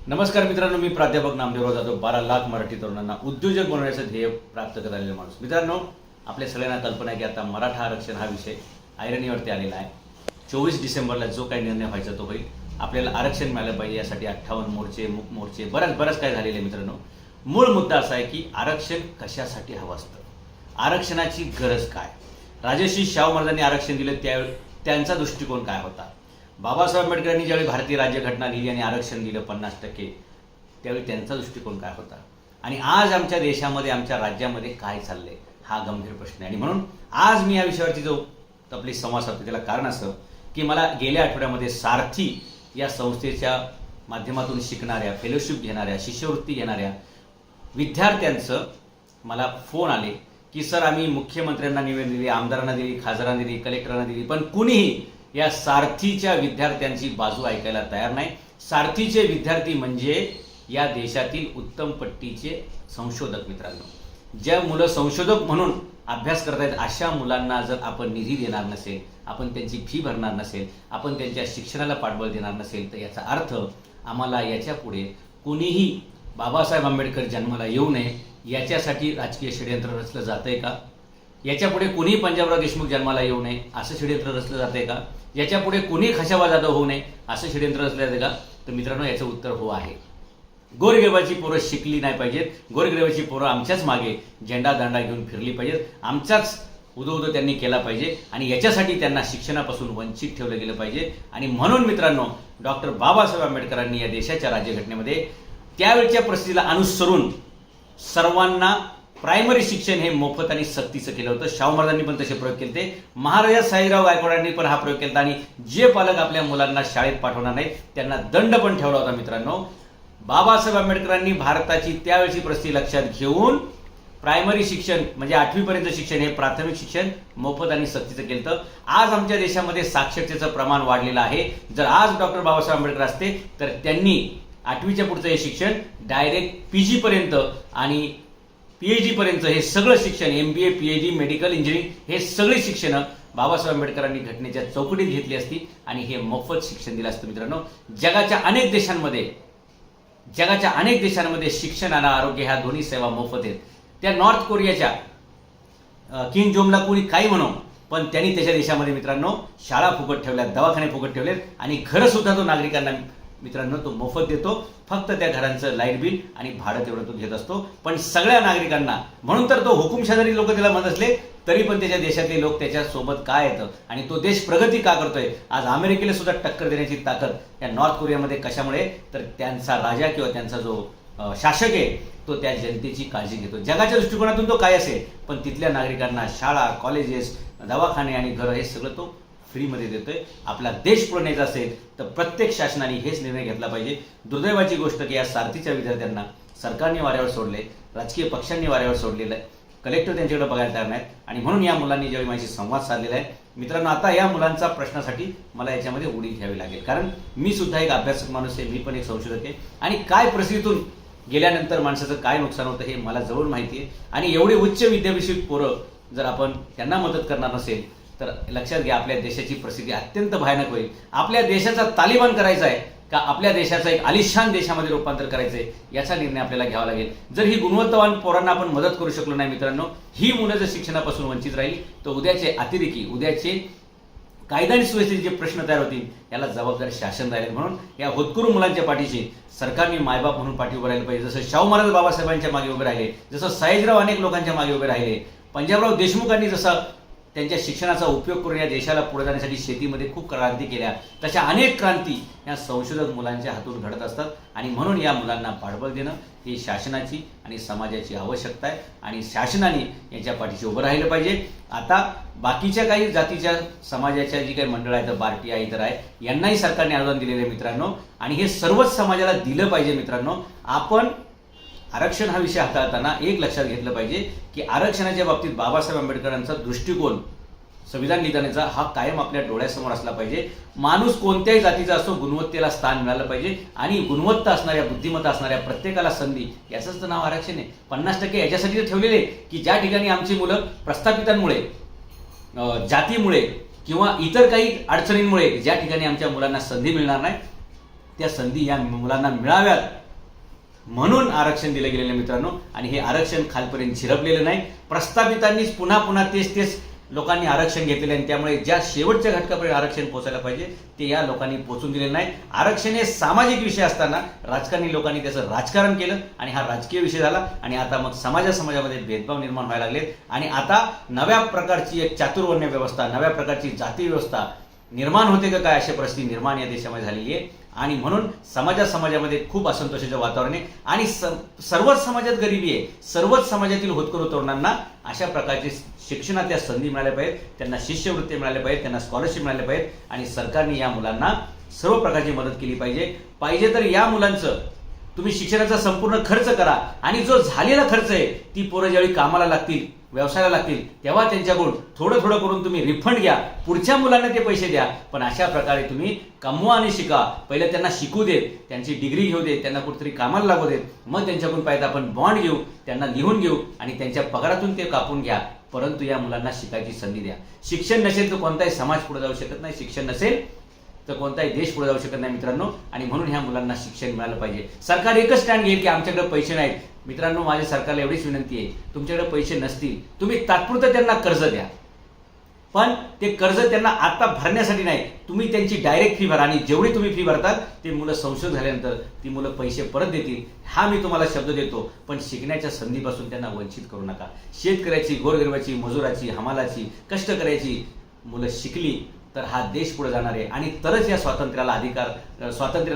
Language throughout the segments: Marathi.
नमस्कार मित्रांनो, मी प्राध्यापक नामदेवराव जाधव. 12 लाख मराठी तरुणांना उद्योजक बनवण्याचं ध्येय प्राप्त करायला माणूस. मित्रांनो, आपल्या सगळ्यांना कल्पना आहे की आता मराठा आरक्षण हा विषय ऐरणीवरती आलेला आहे. 24 डिसेंबरला जो काही निर्णय व्हायचा तो होईल. आपल्याला आरक्षण मिळालं पाहिजे, यासाठी 58 मोर्चे, मूक मोर्चे, बरंच काय झालेलं आहे. मित्रांनो, मूळ मुद्दा असा आहे की आरक्षण कशासाठी हवं असतं, आरक्षणाची गरज काय. राजर्षी शाहू महाराजांनी आरक्षण दिलं त्यावेळी त्यांचा दृष्टिकोन काय होता. बाबासाहेब आंबेडकरांनी ज्यावेळी भारतीय राज्यघटना लिहिली आणि आरक्षण दिलं 50%, त्यावेळी त्यांचा दृष्टिकोन काय होता. आणि आज आमच्या देशामध्ये, आमच्या राज्यामध्ये काय चाललंय, हा गंभीर प्रश्न आहे. आणि म्हणून आज मी या विषयावरती जो आपली संवाद साधतो त्याला कारण असं की मला गेल्या आठवड्यामध्ये सारथी या संस्थेच्या माध्यमातून शिकणाऱ्या, फेलोशिप घेणाऱ्या, शिष्यवृत्ती घेणाऱ्या विद्यार्थ्यांचं मला फोन आले की सर, आम्ही मुख्यमंत्र्यांना निवेदन दिली, आमदारांना दिली, खासदारांना दिली, कलेक्टरांना दिली, पण कुणीही या सारथीच्या विद्यार्थ्यांची बाजू ऐकायला तयार नाही. सारथीचे विद्यार्थी म्हणजे या देशातील उत्तम पट्टीचे संशोधक. मित्रांनो, ज्या मुलं संशोधक म्हणून अभ्यास करतायत अशा मुलांना जर आपण निधी देणार नसेल, आपण त्यांची फी भरणार नसेल, आपण त्यांच्या शिक्षणाला पाठबळ देणार नसेल, तर याचा अर्थ आम्हाला याच्या पुढे कोणीही बाबासाहेब आंबेडकर जन्माला येऊ नये याच्यासाठी राजकीय षडयंत्र रचलं जातंय का. याच्या पुढे कोणीही पंजाबराव देशमुख जन्माला येऊ नये असं षडयंत्र रचलं जातंय का. याच्या पुढे कोणी खशाबा जाधव होऊ नये असं षडयंत्र रचलं जाते का. तर मित्रांनो, याचं उत्तर हो आहे. गोरगरिबाची पोरं शिकली नाही पाहिजेत, गोरगरिबाची पोरं आमच्याच मागे झेंडा दांडा घेऊन फिरली पाहिजेत, आमचाच उदो त्यांनी केला पाहिजे आणि याच्यासाठी त्यांना शिक्षणापासून वंचित ठेवलं गेलं पाहिजे. आणि म्हणून मित्रांनो, डॉक्टर बाबासाहेब आंबेडकरांनी या देशाच्या राज्यघटनेमध्ये त्यावेळच्या परिस्थितीला अनुसरून सर्वांना प्रायमरी शिक्षण हे मोफत आणि सक्तीचं केलं होतं. शाहू महाराजांनी पण तसे प्रयोग केले ते, महाराजा साहेबराव गायकवाडांनी पण हा प्रयोग केला आणि जे पालक आपल्या मुलांना शाळेत पाठवणार नाहीत त्यांना दंड पण ठेवला होता. मित्रांनो, बाबासाहेब आंबेडकरांनी भारताची त्यावेळची परिस्थिती लक्षात घेऊन प्रायमरी शिक्षण म्हणजे 8वी पर्यंत शिक्षण हे प्राथमिक शिक्षण मोफत आणि सक्तीचं केलं. आज आमच्या देशामध्ये साक्षरतेचं प्रमाण वाढलेलं आहे. जर आज डॉक्टर बाबासाहेब आंबेडकर असते तर त्यांनी 8वीच्या पुढचं हे शिक्षण डायरेक्ट PG पर्यंत आणि PhD पर्यंत हे सगळं शिक्षण, MBA, PhD, मेडिकल, इंजिनिअरिंग हे सगळी शिक्षणं बाबासाहेब आंबेडकरांनी घटनेच्या चौकटीत घेतली असती आणि हे मोफत शिक्षण दिलं असतं. मित्रांनो, जगाच्या अनेक देशांमध्ये शिक्षण आणि आरोग्य ह्या दोन्ही सेवा मोफत आहेत. त्या नॉर्थ कोरियाच्या किंग जोमला कोणी काही म्हणो, पण त्यांनी त्याच्या देशामध्ये मित्रांनो शाळा फुकट ठेवल्यात, दवाखाने फुकट ठेवलेत आणि घरं सुद्धा तो नागरिकांना मित्रांनो तो मोफत देतो. फक्त त्या घरांचं लाईट बिल आणि भाडं तेवढं तो घेत असतो, पण सगळ्या नागरिकांना. म्हणून तर तो हुकुमशाही लोक त्याला म्हणत असले तरी पण त्याच्या देशातले लोक त्याच्या सोबत का येतं आणि तो देश प्रगती का करतोय. आज अमेरिकेला सुद्धा टक्कर देण्याची ताकद या नॉर्थ कोरियामध्ये कशामुळे, तर त्यांचा राजा किंवा त्यांचा जो शासक आहे तो त्या जनतेची काळजी घेतो. जगाच्या दृष्टिकोनातून तो काय असेल, पण तिथल्या नागरिकांना शाळा, कॉलेजेस, दवाखाने आणि घरं हे सगळं तो फ्रीमध्ये देतोय. आपला देश पुढे न्यायचा असेल तर प्रत्येक शासनाने हेच निर्णय घेतला पाहिजे. दुर्दैवाची गोष्ट की या सारथीच्या विद्यार्थ्यांना सरकारने वाऱ्यावर सोडले, राजकीय पक्षांनी वाऱ्यावर सोडलेलं आहे, कलेक्टर त्यांच्याकडे बघायला तयार नाहीत आणि म्हणून या मुलांनी ज्यावेळी माझी संवाद साधलेला आहे. मित्रांनो, आता या मुलांचा प्रश्नासाठी मला याच्यामध्ये उडी घ्यावी लागेल, कारण मी सुद्धा एक अभ्यासक माणूस आहे, मी पण एक संशोधक आहे आणि काय परिस्थितीतून गेल्यानंतर माणसाचं काय नुकसान होतं हे मला जवळ माहिती आहे. आणि एवढे उच्च विद्याभूषित पोरं जर आपण त्यांना मदत करणार नसेल तर लक्षात घ्या, आपल्या देशाची परिस्थिती अत्यंत भयानक होईल. आपल्या देशाचा तालिबान करायचा आहे का आपल्या देशाचं एक आलिशान देशामध्ये रूपांतर करायचंय, याचा निर्णय आपल्याला घ्यावा लागेल. जर ही गुणवत्तावान पोरांना आपण मदत करू शकलो नाही मित्रांनो, ही मुलं जर शिक्षणापासून वंचित राहील तर उद्याचे अतिरेकी, उद्याचे कायदा आणि सुव्यवस्थेचे जे प्रश्न तयार होतील याला जबाबदार शासन राहील. म्हणून या होतकरू मुलांच्या पाठीशी सरकारने मायबाप म्हणून पाठी उभं राहिलं पाहिजे. जसं शाहू महाराज बाबासाहेबांच्या मागे उभे राहिले, जसं सयाजीराव अनेक लोकांच्या मागे उभे राहिले, पंजाबराव देशमुखांनी जसं त्यांच्या शिक्षणाचा उपयोग करून या देशाला पुढे जाण्यासाठी शेतीमध्ये खूप क्रांती केल्या, तशा अनेक क्रांती या संशोधक मुलांच्या हातून घडत असतात. आणि म्हणून या मुलांना पाठबळ देणं ही शासनाची आणि समाजाची आवश्यकता आहे आणि शासनाने यांच्या पाठीशी उभं राहिलं पाहिजे. आता बाकीच्या काही जातीच्या समाजाच्या जी काही मंडळ आहेत, बार्टी आहे, इतर आहे, यांनाही सरकारने अनुदान दिलेलं आहे मित्रांनो आणि हे सर्वच समाजाला दिलं पाहिजे. मित्रांनो, आपण आरक्षण हा विषय हाताळताना एक लक्षात घेतलं पाहिजे की आरक्षणाच्या बाबतीत बाबासाहेब आंबेडकरांचा दृष्टिकोन संविधान लिहितानाचा हा कायम आपल्या डोळ्यासमोर असला पाहिजे. माणूस कोणत्याही जातीचा असो, गुणवत्तेला स्थान मिळालं पाहिजे आणि गुणवत्ता असणाऱ्या, बुद्धिमत्ता असणाऱ्या प्रत्येकाला संधी, याचंच तर नाव आरक्षण आहे. 50% याच्यासाठी ठेवलेले की ज्या ठिकाणी आमची मुलं प्रस्थापितांमुळे, जातीमुळे किंवा इतर काही अडचणींमुळे ज्या ठिकाणी आमच्या मुलांना संधी मिळणार नाही त्या संधी या मुलांना मिळाव्यात म्हणून आरक्षण दिलं गेलेलं आहे मित्रांनो. आणि हे आरक्षण खालपर्यंत झिरपलेलं नाही. प्रस्थापितांनीच पुन्हा पुन्हा तेच लोकांनी आरक्षण घेतलेलं आहे. त्यामुळे ज्या शेवटच्या घटकापर्यंत आरक्षण पोहोचायला पाहिजे ते या लोकांनी पोहोचून दिलेलं नाही. आरक्षण हे सामाजिक विषय असताना राजकारणी लोकांनी त्याचं राजकारण केलं आणि हा राजकीय विषय झाला. आणि आता मग समाजामध्ये भेदभाव निर्माण व्हायला लागले आणि आता नव्या प्रकारची एक चातुर्वर्ण्य व्यवस्था, नव्या प्रकारची जाती व्यवस्था निर्माण होते का काय अशी परिस्थिती निर्माण या देशामध्ये झालेली आहे. आणि म्हणून समाजामध्ये खूप असंतोषाचं वातावरण आहे आणि सर्वच समाजात गरिबी आहे. सर्वच समाजातील होतकरू तरुणांना अशा प्रकारची शिक्षणाच्या संधी मिळाल्या पाहिजेत, त्यांना शिष्यवृत्ती मिळाल्या पाहिजेत, त्यांना स्कॉलरशिप मिळाल्या पाहिजेत आणि सरकारने या मुलांना सर्व प्रकारची मदत केली पाहिजे तर या मुलांचं तुम्ही शिक्षणाचा संपूर्ण खर्च करा आणि जो झालेला खर्च आहे ती पोरं ज्यावेळी कामाला लागतील, व्यवसायाला लागतील तेव्हा त्यांच्याकडून थोडं करून तुम्ही रिफंड घ्या, पुढच्या मुलांना ते पैसे द्या. पण अशा प्रकारे तुम्ही कमवा आणि शिका. पहिले त्यांना शिकू देत, त्यांची डिग्री घेऊ देत, त्यांना कुठेतरी कामाला लागू देत, मग त्यांच्याकडून पाहिजे आपण बॉन्ड घेऊ, त्यांना लिहून घेऊ आणि त्यांच्या पगारातून ते कापून घ्या. परंतु या मुलांना शिकायची संधी द्या. शिक्षण नसेल तर कोणताही समाज पुढे जाऊ शकत नाही, शिक्षण नसेल तर कोणताही देश पुढे जाऊ शकत नाही मित्रांनो. आणि म्हणून ह्या मुलांना शिक्षण मिळालं पाहिजे. सरकार एकच स्टँड घेईल की आमच्याकडे पैसे नाहीत. मित्रांनो, माझ्या सरकारला एवढीच विनंती आहे, तुमच्याकडे पैसे नसतील तुम्ही तात्पुरतं त्यांना कर्ज द्या, पण ते कर्ज त्यांना आता भरण्यासाठी नाही, तुम्ही त्यांची डायरेक्ट फी भरा आणि जेवढी तुम्ही फी भरतात ते मुलं संशोधन झाल्यानंतर ती मुलं पैसे परत देतील हा मी तुम्हाला शब्द देतो. पण शिकण्याच्या संधीपासून त्यांना वंचित करू नका. शेतकऱ्याची, गोरगरिबाची, मजुराची, हमालाची, कष्ट करायची मुलं शिकली तर हा देश पुढे जाणार आहे आणि तरच या स्वातंत्र्याला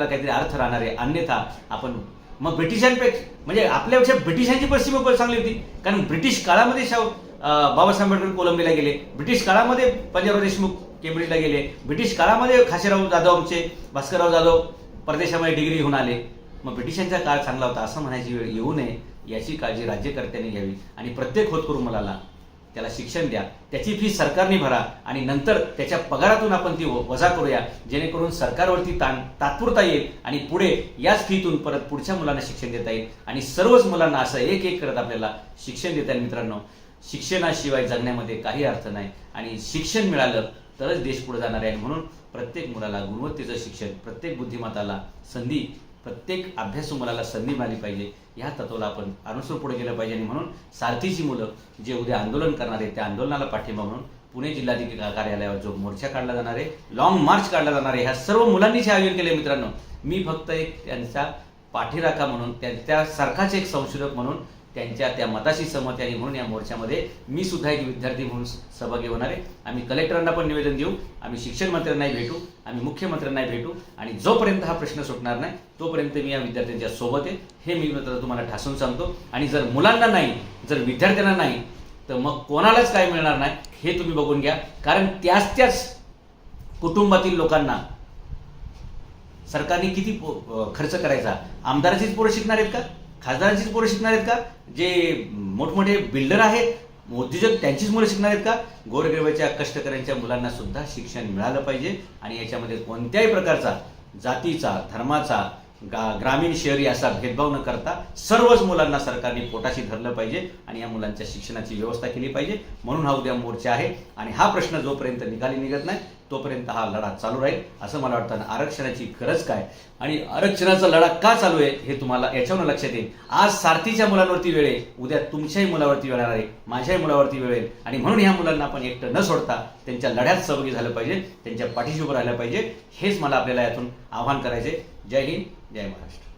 काहीतरी अर्थ राहणार आहे. अन्यथा आपण मग ब्रिटिशांपेक्षा म्हणजे आपल्यापेक्षा ब्रिटिशांची परिस्थिती चांगली होती. कारण ब्रिटिश काळामध्ये बाबासाहेब आंबेडकर कोलंबीला गेले, ब्रिटिश काळामध्ये पंजाबराव देशमुख केम्ब्रिजला गेले, ब्रिटिश काळामध्ये खासेराव जाधव, आमचे भास्करराव जाधव परदेशामध्ये डिग्री घेऊन आले. मग ब्रिटिशांचा काळ चांगला होता असं म्हणायची वेळ येऊ नये याची काळजी राज्यकर्त्यांनी घ्यावी. आणि प्रत्येक होतकरू मुलाला त्याला शिक्षण द्या, त्याची फी सरकारने भरा आणि नंतर त्याच्या पगारातून आपण ती वजा करूया, जेणेकरून सरकारवरती ताण तात्पुरता येईल आणि पुढे याच फीतून परत पुढच्या मुलांना शिक्षण देता येईल आणि सर्वच मुलांना असं एक करत आपल्याला शिक्षण देता येईल. मित्रांनो, शिक्षणाशिवाय जगण्यामध्ये काही अर्थ नाही आणि शिक्षण मिळालं तरच देश पुढे जाणार आहे. म्हणून प्रत्येक मुलाला गुणवत्तेचं शिक्षण, प्रत्येक बुद्धिमत्ताला संधी, प्रत्येक अभ्यासू मुलाला संधी मिळाली पाहिजे या तत्वाला आपण अनुसरून पुढे गेलं पाहिजे. आणि म्हणून सारथीची मुलं जे उद्या आंदोलन करणार आहे त्या आंदोलनाला पाठिंबा म्हणून पुणे जिल्हाधिकारी कार्यालयावर जो मोर्चा काढला जाणार आहे, लॉंग मार्च काढला जाणार आहे, ह्या सर्व मुलांनीच आयोजन केले. मित्रांनो, मी फक्त एक त्यांचा पाठीराखा म्हणून, त्यासारखाच एक संशोधक म्हणून त्यांच्या त्या मताशी सहमत आहे आणि म्हणून या मोर्चामध्ये मी सुद्धा एक विद्यार्थी म्हणून सहभागी होणार आहे. आम्ही कलेक्टरांना पण निवेदन देऊ, आम्ही शिक्षण मंत्र्यांनाही भेटू, आम्ही मुख्यमंत्र्यांनाही भेटू आणि जोपर्यंत हा प्रश्न सुटणार नाही तोपर्यंत मी या विद्यार्थ्यांच्या सोबत आहे हे मी तुम्हाला ठासून सांगतो. आणि जर मुलांना नाही, जर विद्यार्थ्यांना नाही तर मग कोणालाच काय मिळणार नाही हे तुम्ही बघून घ्या. कारण त्याच कुटुंबातील लोकांना सरकारने किती खर्च करायचा? आमदाराचीच पोरं शिकणार आहेत का? खासदारांचीच पोरं शिकणार आहेत का? जे मोठमोठे बिल्डर आहेत, उद्योजक, त्यांचीच मुलं शिकणार आहेत का? गोरगरिबाच्या, कष्टकऱ्यांच्या मुलांना सुद्धा शिक्षण मिळालं पाहिजे आणि याच्यामध्ये कोणत्याही प्रकारचा जातीचा, धर्माचा, ग्रामीण शहरी असा भेदभाव न करता सर्वच मुलांना सरकारने पोटाशी धरलं पाहिजे आणि या मुलांच्या शिक्षणाची व्यवस्था केली पाहिजे. म्हणून हा उद्या मोर्चा आहे आणि हा प्रश्न जोपर्यंत निकाली निघत नाही तोपर्यंत हा लढा चालू राहील असं मला वाटतं. आरक्षणाची गरज काय आणि आरक्षणाचा लढा का चालू आहे हे तुम्हाला याच्यावरून लक्षात येईल. आज सारथीच्या मुलांवरती वेळ आहे, उद्या तुमच्याही मुलावरती वेळ आहे, माझ्याही मुलावरती वेळ येईल आणि म्हणून ह्या मुलांना आपण एकटं न सोडता त्यांच्या लढ्यात सहभागी झालं पाहिजे, त्यांच्या पाठीशी उभं राहिलं पाहिजे. हेच मला आपल्याला यातून आवाहन करायचे. जय हिंद, जय महाराष्ट्र.